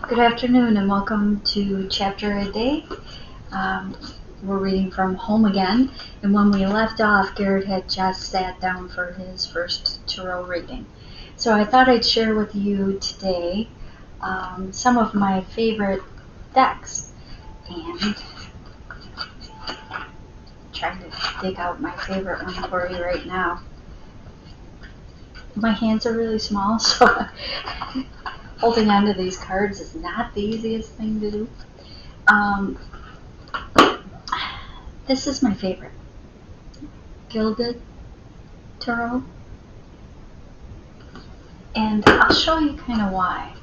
Good afternoon and welcome to Chapter a Day. We're reading from Home Again, and when we left off, Garrett had just sat down for his first tarot reading. So I thought I'd share with you today some of my favorite decks, and I'm trying to dig out my favorite one for you right now. My hands are really small, so holding onto these cards is not the easiest thing to do. This is my favorite. Gilded Tarot. And I'll show you kind of why.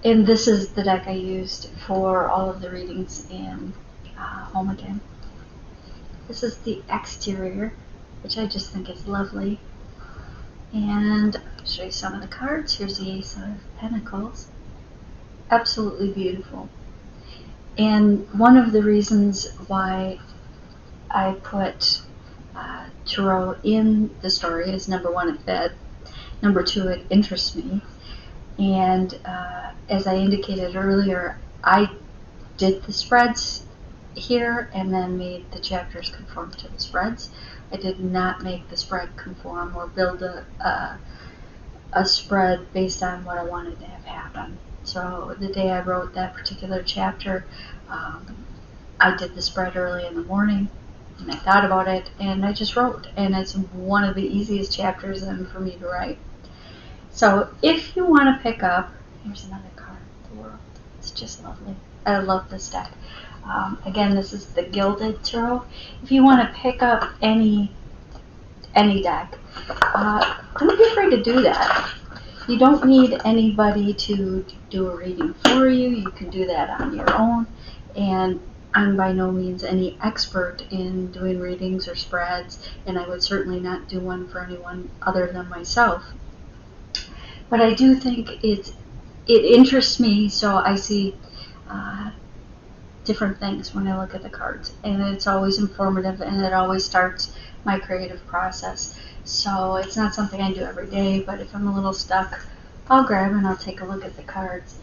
And this is the deck I used for all of the readings in Home Again. This is the exterior, which I just think is lovely. And I'll show you some of the cards. Here's the Ace of Pentacles. Absolutely beautiful. And one of the reasons why I put tarot in the story is, number one, it fit. Number two, it interests me. And as I indicated earlier, I did the spreads here and then made the chapters conform to the spreads. I did not make the spread conform or build a spread based on what I wanted to have happen. So the day I wrote that particular chapter, I did the spread early in the morning, and I thought about it, and I just wrote. And it's one of the easiest chapters for me to write. So if you want to pick up, here's another card, the World. It's just lovely. I love this deck. Again, this is the Gilded Tarot. If you want to pick up any deck, don't be afraid to do that. You don't need anybody to do a reading for you. You can do that on your own. And I'm by no means any expert in doing readings or spreads, and I would certainly not do one for anyone other than myself. But I do think it interests me, so I see different things when I look at the cards. And it's always informative, and it always starts my creative process. So it's not something I do every day, but if I'm a little stuck, I'll grab and I'll take a look at the cards.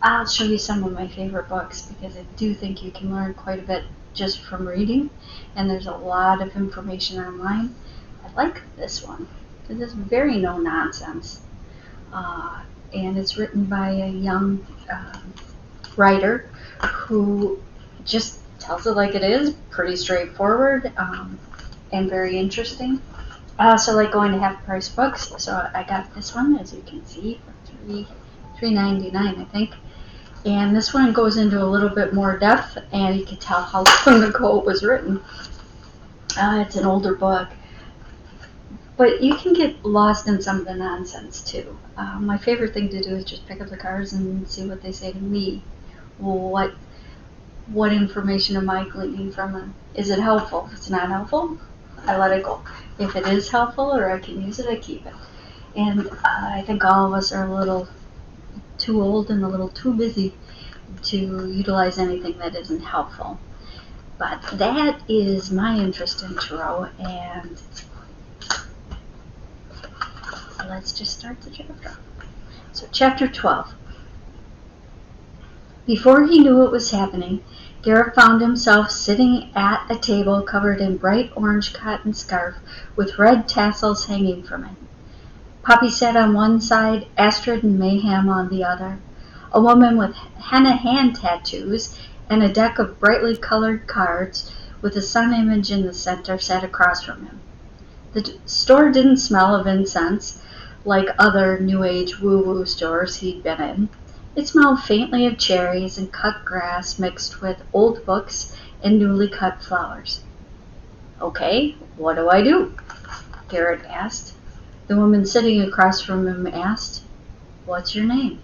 I'll show you some of my favorite books, because I do think you can learn quite a bit just from reading, and there's a lot of information online. I like this one. It is very no-nonsense, and it's written by a young writer who just tells it like it is, pretty straightforward, and very interesting. I also like going to half-price books, so I got this one, as you can see, for $3.99, I think. And this one goes into a little bit more depth, and you can tell how long ago it was written. It's an older book. But you can get lost in some of the nonsense too. My favorite thing to do is just pick up the cards and see what they say to me. What information am I gleaning from them? Is it helpful? If it's not helpful, I let it go. If it is helpful or I can use it, I keep it. And I think all of us are a little too old and a little too busy to utilize anything that isn't helpful. But that is my interest in tarot, and let's just start the chapter. So chapter 12. Before he knew what was happening, Garrett found himself sitting at a table covered in bright orange cotton scarf with red tassels hanging from it. Poppy sat on one side, Astrid and Mayhem on the other. A woman with henna hand tattoos and a deck of brightly colored cards with a sun image in the center sat across from him. The store didn't smell of incense like other New Age woo-woo stores he'd been in. It smelled faintly of cherries and cut grass mixed with old books and newly cut flowers. "Okay, what do I do?" Garrett asked. The woman sitting across from him asked, "What's your name?"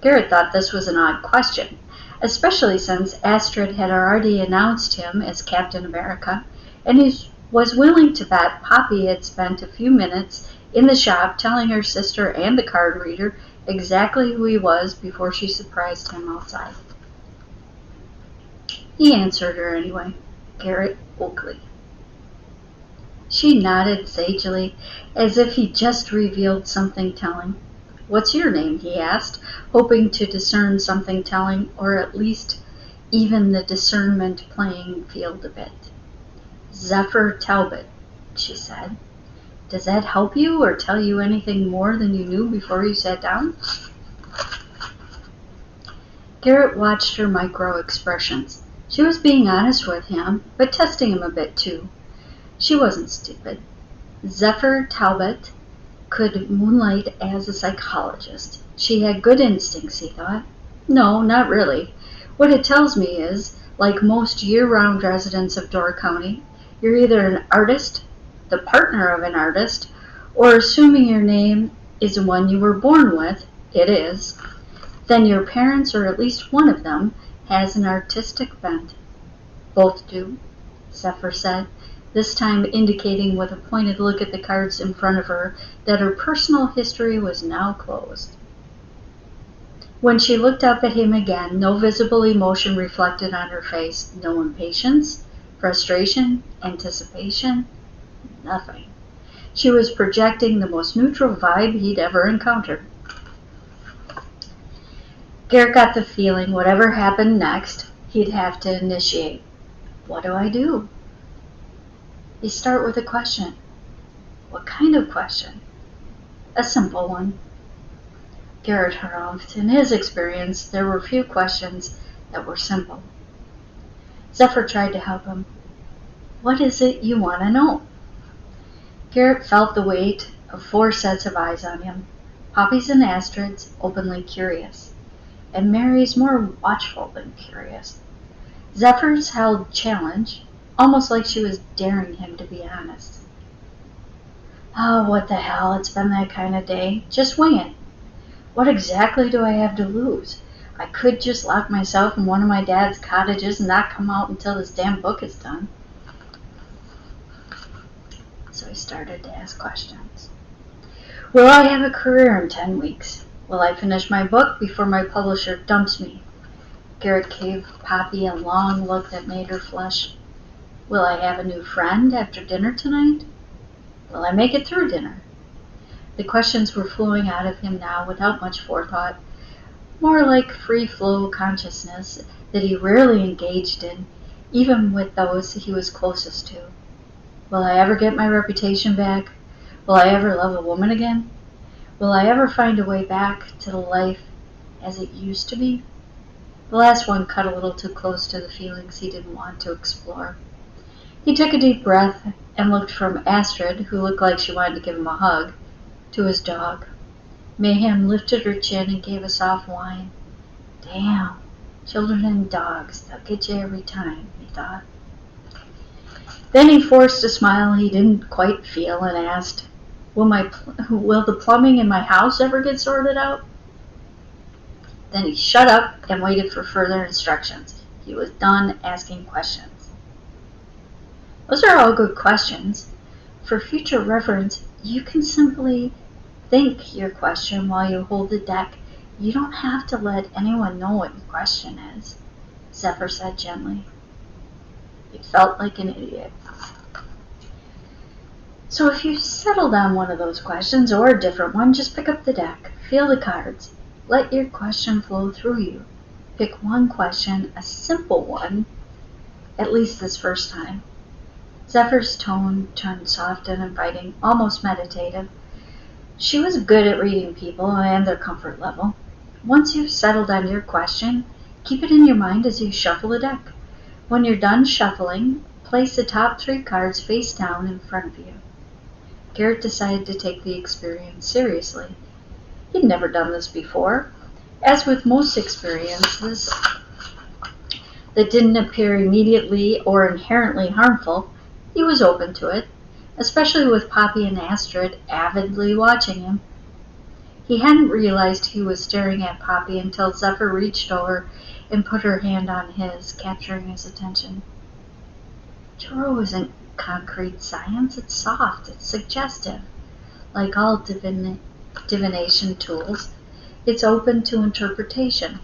Garrett thought this was an odd question, especially since Astrid had already announced him as Captain America, and he was willing to bet Poppy had spent a few minutes in the shop telling her sister and the card reader exactly who he was before she surprised him outside. He answered her anyway, Garrett Oakley. She nodded sagely, as if he just revealed something telling. What's your name? He asked, hoping to discern something telling, or at least even the discernment playing field a bit. Zephyr Talbot, she said. Does that help you or tell you anything more than you knew before you sat down? Garrett watched her micro-expressions. She was being honest with him, but testing him a bit too. She wasn't stupid. Zephyr Talbot could moonlight as a psychologist. She had good instincts, he thought. No, not really. What it tells me is, like most year-round residents of Door County, you're either an artist, the partner of an artist, or assuming your name is the one you were born with, it is, then your parents, or at least one of them, has an artistic bent. Both do, Zephyr said, this time indicating with a pointed look at the cards in front of her that her personal history was now closed. When she looked up at him again, no visible emotion reflected on her face, no impatience, frustration, anticipation, nothing. She was projecting the most neutral vibe he'd ever encountered. Garrett got the feeling whatever happened next, he'd have to initiate. What do I do? You start with a question. What kind of question? A simple one. Garrett hurled. In his experience, there were few questions that were simple. Zephyr tried to help him. What is it you want to know? Garrett felt the weight of 4 sets of eyes on him. Poppy's and Astrid's, openly curious, and Mary's more watchful than curious. Zephyr's held challenge, almost like she was daring him to be honest. Oh, what the hell, it's been that kind of day. Just wing it. What exactly do I have to lose? I could just lock myself in one of my dad's cottages and not come out until this damn book is done. So he started to ask questions. Will I have a career in 10 weeks? Will I finish my book before my publisher dumps me? Garrett gave Poppy a long look that made her flush. Will I have a new friend after dinner tonight? Will I make it through dinner? The questions were flowing out of him now without much forethought, more like free-flow consciousness that he rarely engaged in, even with those he was closest to. Will I ever get my reputation back? Will I ever love a woman again? Will I ever find a way back to the life as it used to be? The last one cut a little too close to the feelings he didn't want to explore. He took a deep breath and looked from Astrid, who looked like she wanted to give him a hug, to his dog. Mayhem lifted her chin and gave a soft whine. Damn, children and dogs, they'll get you every time, he thought. Then he forced a smile he didn't quite feel and asked, Will the plumbing in my house ever get sorted out? Then he shut up and waited for further instructions. He was done asking questions. Those are all good questions. For future reference, you can simply think your question while you hold the deck. You don't have to let anyone know what your question is, Zephyr said gently. He felt like an idiot. So if you settled on one of those questions or a different one, just pick up the deck, feel the cards, let your question flow through you. Pick one question, a simple one, at least this first time. Zephyr's tone turned soft and inviting, almost meditative. She was good at reading people and their comfort level. Once you've settled on your question, keep it in your mind as you shuffle the deck. When you're done shuffling, place the top 3 cards face down in front of you. Garrett decided to take the experience seriously. He'd never done this before. As with most experiences that didn't appear immediately or inherently harmful, he was open to it, especially with Poppy and Astrid avidly watching him. He hadn't realized he was staring at Poppy until Zephyr reached over and put her hand on his, capturing his attention. Tarot isn't concrete science, it's soft, it's suggestive. Like all divination tools, it's open to interpretation.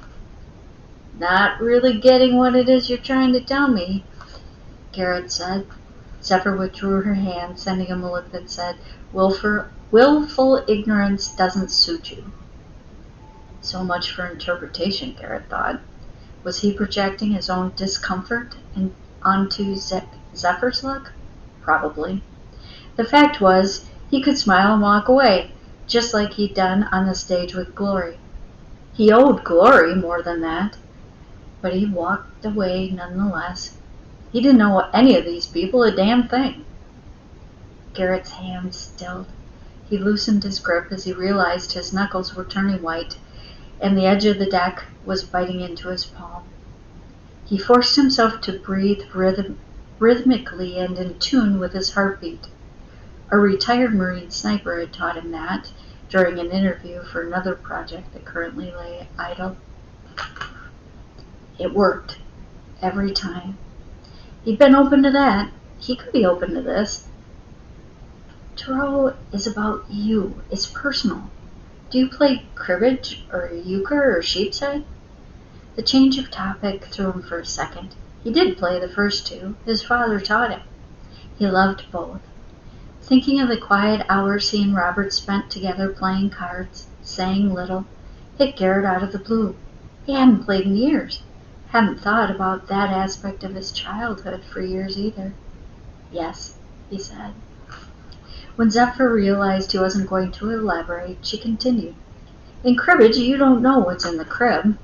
Not really getting what it is you're trying to tell me, Garrett said. Zephyr withdrew her hand, sending him a look that said, Willful ignorance doesn't suit you. So much for interpretation, Garrett thought. Was he projecting his own discomfort onto Zephyr's luck? Probably. The fact was, he could smile and walk away, just like he'd done on the stage with Glory. He owed Glory more than that, but he walked away nonetheless. He didn't know any of these people a damn thing. Garrett's hands stilled. He loosened his grip as he realized his knuckles were turning white and the edge of the deck was biting into his palm. He forced himself to breathe rhythmically and in tune with his heartbeat. A retired Marine sniper had taught him that during an interview for another project that currently lay idle. It worked. Every time. He'd been open to that. He could be open to this. Tarot is about you. It's personal. Do you play cribbage or euchre or sheepshead? The change of topic threw him for a second. He did play the first two. His father taught him. He loved both. Thinking of the quiet hours he and Robert spent together playing cards, saying little, hit Garrett out of the blue. He hadn't played in years. Hadn't thought about that aspect of his childhood for years either. Yes, he said. When Zephyr realized he wasn't going to elaborate, she continued. In cribbage, you don't know what's in the crib.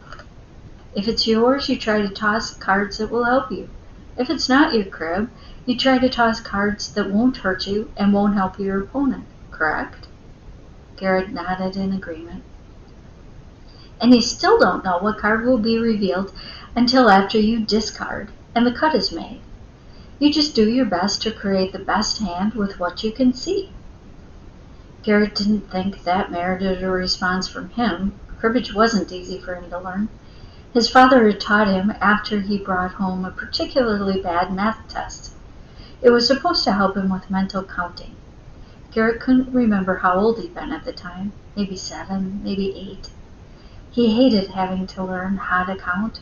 If it's yours, you try to toss cards that will help you. If it's not your crib, you try to toss cards that won't hurt you and won't help your opponent, correct? Garrett nodded in agreement. And you still don't know what card will be revealed until after you discard and the cut is made. You just do your best to create the best hand with what you can see. Garrett didn't think that merited a response from him. Cribbage wasn't easy for him to learn. His father had taught him after he brought home a particularly bad math test. It was supposed to help him with mental counting. Garrett couldn't remember how old he'd been at the time, maybe 7, maybe 8. He hated having to learn how to count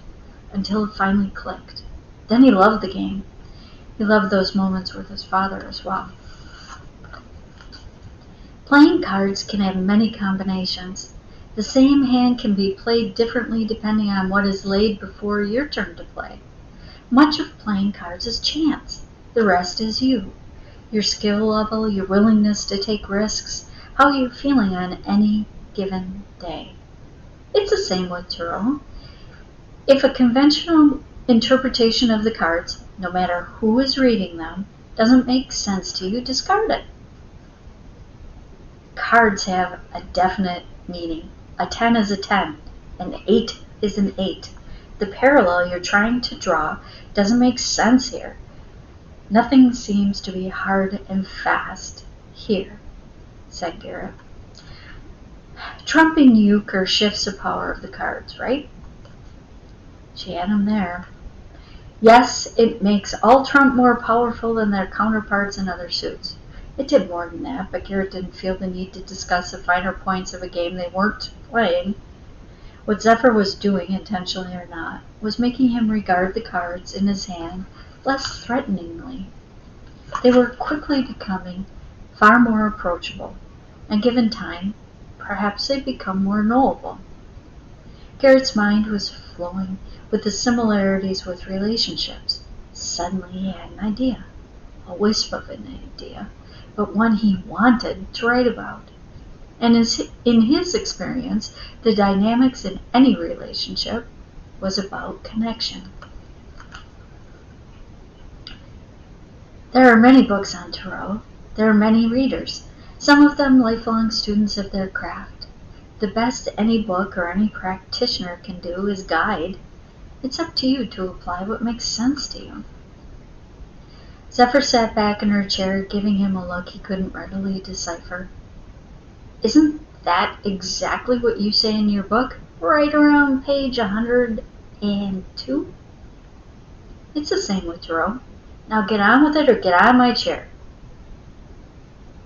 until it finally clicked. Then he loved the game. He loved those moments with his father as well. Playing cards can have many combinations. The same hand can be played differently depending on what is laid before your turn to play. Much of playing cards is chance. The rest is you. Your skill level, your willingness to take risks, how you're feeling on any given day. It's the same with tarot. If a conventional interpretation of the cards, no matter who is reading them, doesn't make sense to you, discard it. Cards have a definite meaning. A 10 is a 10. An 8 is an 8. The parallel you're trying to draw doesn't make sense here. Nothing seems to be hard and fast here, said Garrett. Trumping euchre shifts the power of the cards, right? She had him there. Yes, it makes all trump more powerful than their counterparts in other suits. It did more than that, but Garrett didn't feel the need to discuss the finer points of a game they weren't playing. What Zephyr was doing, intentionally or not, was making him regard the cards in his hand less threateningly. They were quickly becoming far more approachable, and given time, perhaps they'd become more knowable. Garrett's mind was flowing with the similarities with relationships. Suddenly he had an idea, a wisp of an idea, but one he wanted to write about. And in his experience, the dynamics in any relationship was about connection. There are many books on tarot. There are many readers, some of them lifelong students of their craft. The best any book or any practitioner can do is guide. It's up to you to apply what makes sense to you. Zephyr sat back in her chair, giving him a look he couldn't readily decipher. Isn't that exactly what you say in your book, right around page 102? It's the same with tarot. Now get on with it or get out of my chair.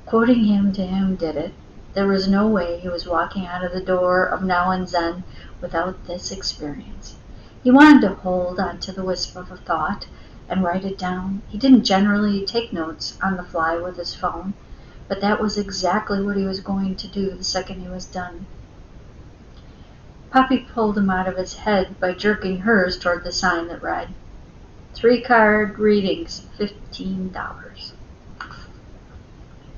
Quoting him to him did it. There was no way he was walking out of the door of Now and Zen without this experience. He wanted to hold on to the wisp of a thought and write it down. He didn't generally take notes on the fly with his phone, but that was exactly what he was going to do the second he was done. Poppy pulled him out of his head by jerking hers toward the sign that read, 3-card readings, $15.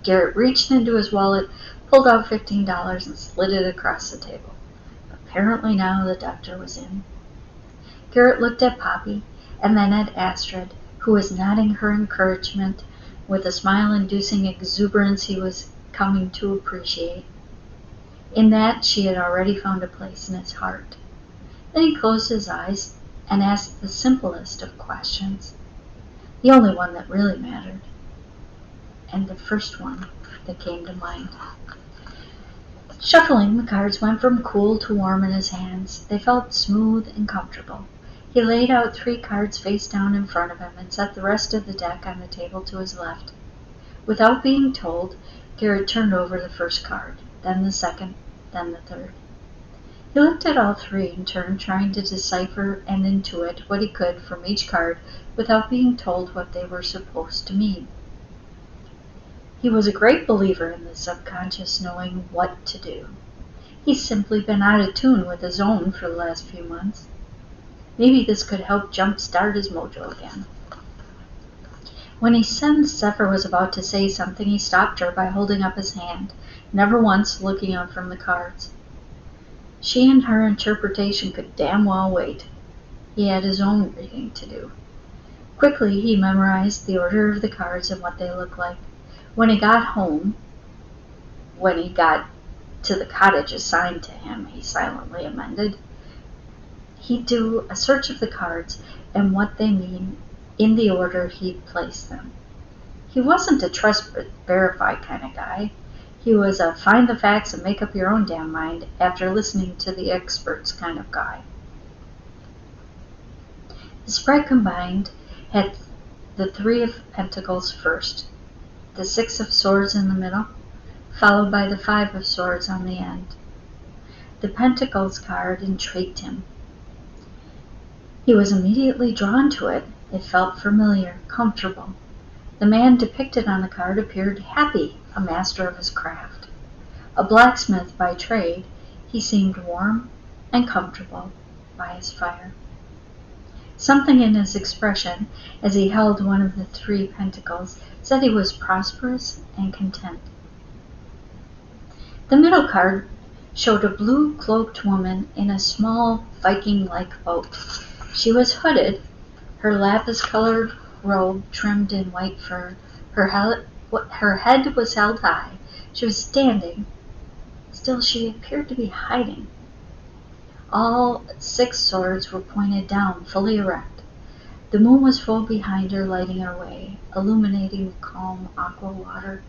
Garrett reached into his wallet, pulled out $15, and slid it across the table. Apparently now the doctor was in. Garrett looked at Poppy, and then at Astrid, who was nodding her encouragement with a smile-inducing exuberance he was coming to appreciate. In that she had already found a place in his heart. Then he closed his eyes and asked the simplest of questions, the only one that really mattered, and the first one that came to mind. Shuffling, the cards went from cool to warm in his hands. They felt smooth and comfortable. He laid out 3 cards face down in front of him and set the rest of the deck on the table to his left. Without being told, Garrett turned over the first card, then the second, then the third. He looked at all 3 in turn, trying to decipher and intuit what he could from each card without being told what they were supposed to mean. He was a great believer in the subconscious knowing what to do. He's simply been out of tune with his own for the last few months. Maybe this could help jump-start his mojo again. When he sensed Zephyr was about to say something, he stopped her by holding up his hand, never once looking up from the cards. She and her interpretation could damn well wait. He had his own reading to do. Quickly he memorized the order of the cards and what they looked like. When he got to the cottage assigned to him, he silently amended, he'd do a search of the cards and what they mean in the order he'd placed them. He wasn't a trust but verify kind of guy. He was a find the facts and make up your own damn mind after listening to the experts kind of guy. The spread combined had the 3 of Pentacles first, the 6 of Swords in the middle, followed by the 5 of Swords on the end. The Pentacles card intrigued him. He was immediately drawn to it. It felt familiar, comfortable. The man depicted on the card appeared happy, a master of his craft. A blacksmith by trade, he seemed warm and comfortable by his fire. Something in his expression, as he held one of the 3 pentacles, said he was prosperous and content. The middle card showed a blue-cloaked woman in a small Viking-like boat. She was hooded, her lapis-colored robe trimmed in white fur. Her head was held high. She was standing. Still, she appeared to be hiding. All 6 swords were pointed down, fully erect. The moon was full behind her, lighting her way, illuminating the calm aqua water.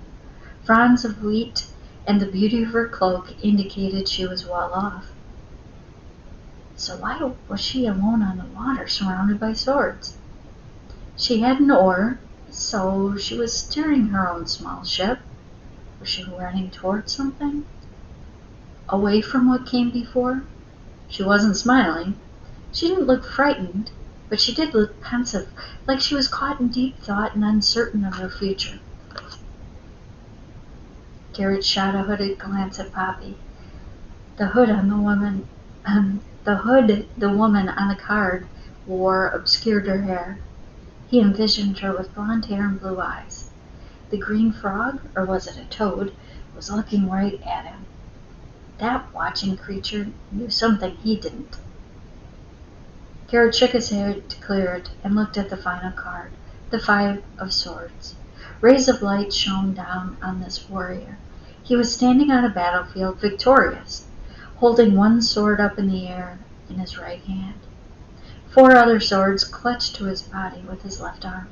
Fronds of wheat and the beauty of her cloak indicated she was well off. So why was she alone on the water, surrounded by swords? She had an oar, so she was steering her own small ship. Was she running towards something? Away from what came before? She wasn't smiling. She didn't look frightened, but she did look pensive, like she was caught in deep thought and uncertain of her future. Garrett shot a hooded glance at Poppy. The hood the woman on the card wore obscured her hair. He envisioned her with blonde hair and blue eyes. The green frog, or was it a toad, was looking right at him. That watching creature knew something he didn't. Garrett shook his head to clear it and looked at the final card, the 5 of Swords. Rays of light shone down on this warrior. He was standing on a battlefield, victorious, holding one sword up in the air in his right hand. 4 other swords clutched to his body with his left arm.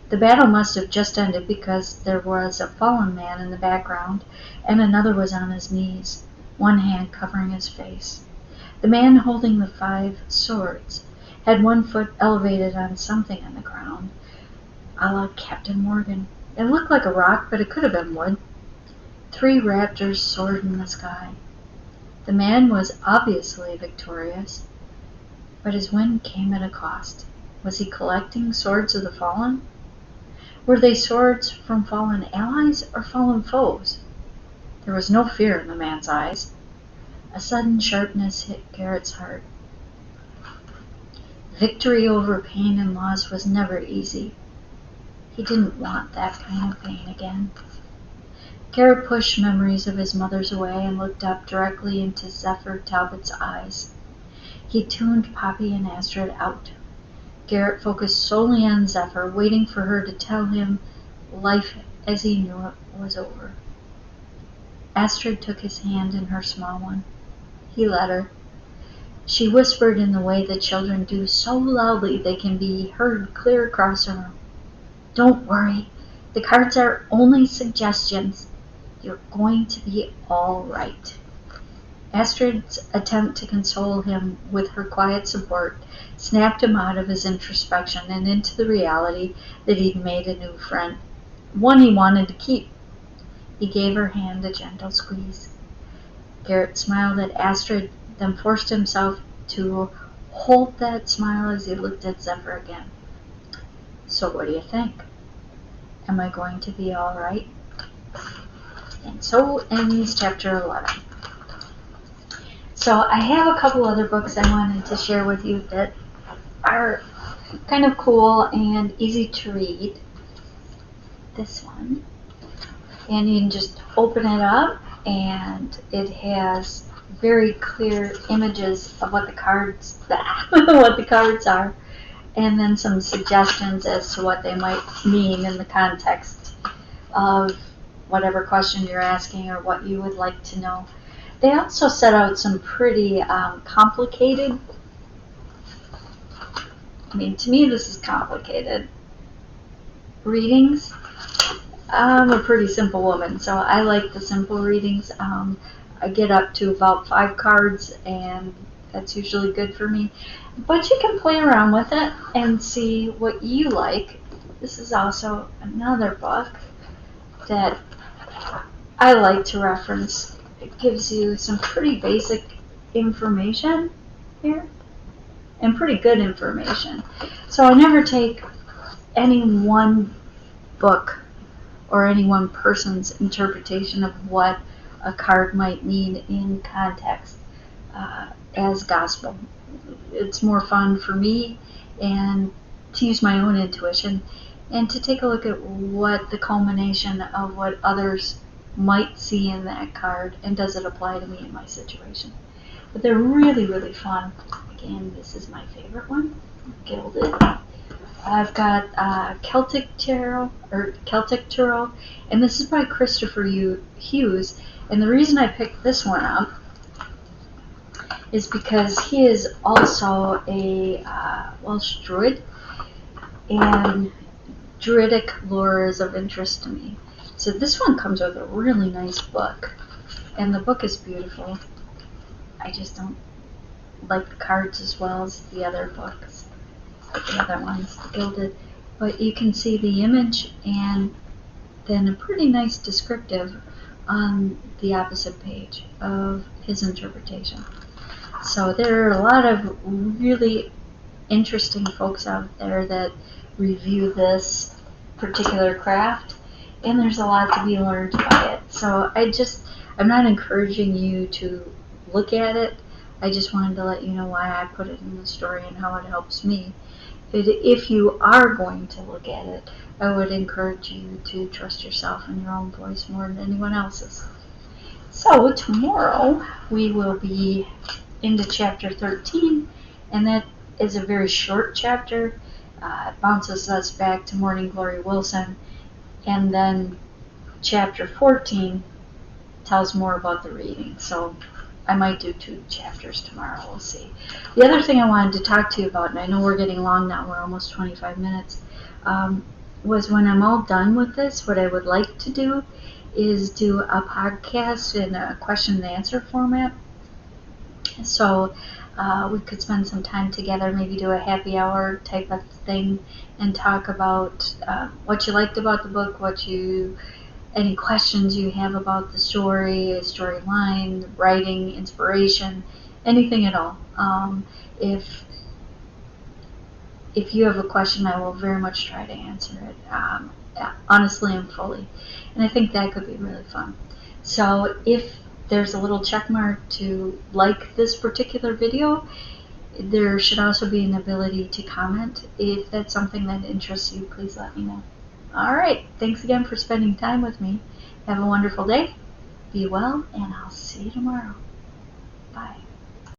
The battle must have just ended because there was a fallen man in the background and another was on his knees, one hand covering his face. The man holding the 5 swords had one foot elevated on something on the ground, a la Captain Morgan. It looked like a rock, but it could have been wood. 3 raptors soared in the sky. The man was obviously victorious, but his win came at a cost. Was he collecting swords of the fallen? Were they swords from fallen allies or fallen foes? There was no fear in the man's eyes. A sudden sharpness hit Garrett's heart. Victory over pain and loss was never easy. He didn't want that kind of pain again. Garrett pushed memories of his mother's away and looked up directly into Zephyr Talbot's eyes. He tuned Poppy and Astrid out. Garrett focused solely on Zephyr, waiting for her to tell him life as he knew it was over. Astrid took his hand in her small one. He let her. She whispered in the way that children do, so loudly they can be heard clear across the room. Don't worry. The cards are only suggestions. You're going to be all right. Astrid's attempt to console him with her quiet support snapped him out of his introspection and into the reality that he'd made a new friend, one he wanted to keep. He gave her hand a gentle squeeze. Garrett smiled at Astrid, then forced himself to hold that smile as he looked at Zephyr again. So what do you think? Am I going to be all right? And so ends chapter 11. So I have a couple other books I wanted to share with you that are kind of cool and easy to read. This one. And you can just open it up and it has very clear images of what the cards are, and then some suggestions as to what they might mean in the context of whatever question you're asking or what you would like to know. They also set out some pretty complicated, to me this is complicated, readings. I'm a pretty simple woman, so I like the simple readings. I get up to about 5 cards, and that's usually good for me. But you can play around with it and see what you like. This is also another book that I like to reference. It gives you some pretty basic information here, and pretty good information. So I never take any one book or any one person's interpretation of what a card might mean in context as gospel. It's more fun for me and to use my own intuition and to take a look at what the culmination of what others might see in that card and does it apply to me in my situation. But they're really, really fun. Again, this is my favorite one, Gilded. I've got Celtic Tarot, and this is by Christopher Hughes. And the reason I picked this one up is because he is also a Welsh Druid, and Druidic lore is of interest to me. So this one comes with a really nice book, and the book is beautiful. I just don't like the cards as well as the other books, like the other ones, the Gilded. But you can see the image and then a pretty nice descriptive on the opposite page of his interpretation. So there are a lot of really interesting folks out there that review this particular craft, and there's a lot to be learned by it. So I'm not encouraging you to look at it. I just wanted to let you know why I put it in the story and how it helps me. If you are going to look at it, I would encourage you to trust yourself and your own voice more than anyone else's. So tomorrow we will be into chapter 13, and that is a very short chapter. It bounces us back to Morning Glory Wilson, and then chapter 14 tells more about the reading. So I might do 2 chapters tomorrow, we'll see. The other thing I wanted to talk to you about, and I know we're getting long now, we're almost 25 minutes, was when I'm all done with this, what I would like to do is do a podcast in a question and answer format. So we could spend some time together, maybe do a happy hour type of thing, and talk about what you liked about the book, any questions you have about the storyline, writing, inspiration, anything at all. If you have a question, I will very much try to answer it honestly and fully. And I think that could be really fun. So if there's a little check mark to like this particular video. There should also be an ability to comment. If that's something that interests you, please let me know. Alright, thanks again for spending time with me. Have a wonderful day, be well, and I'll see you tomorrow. Bye.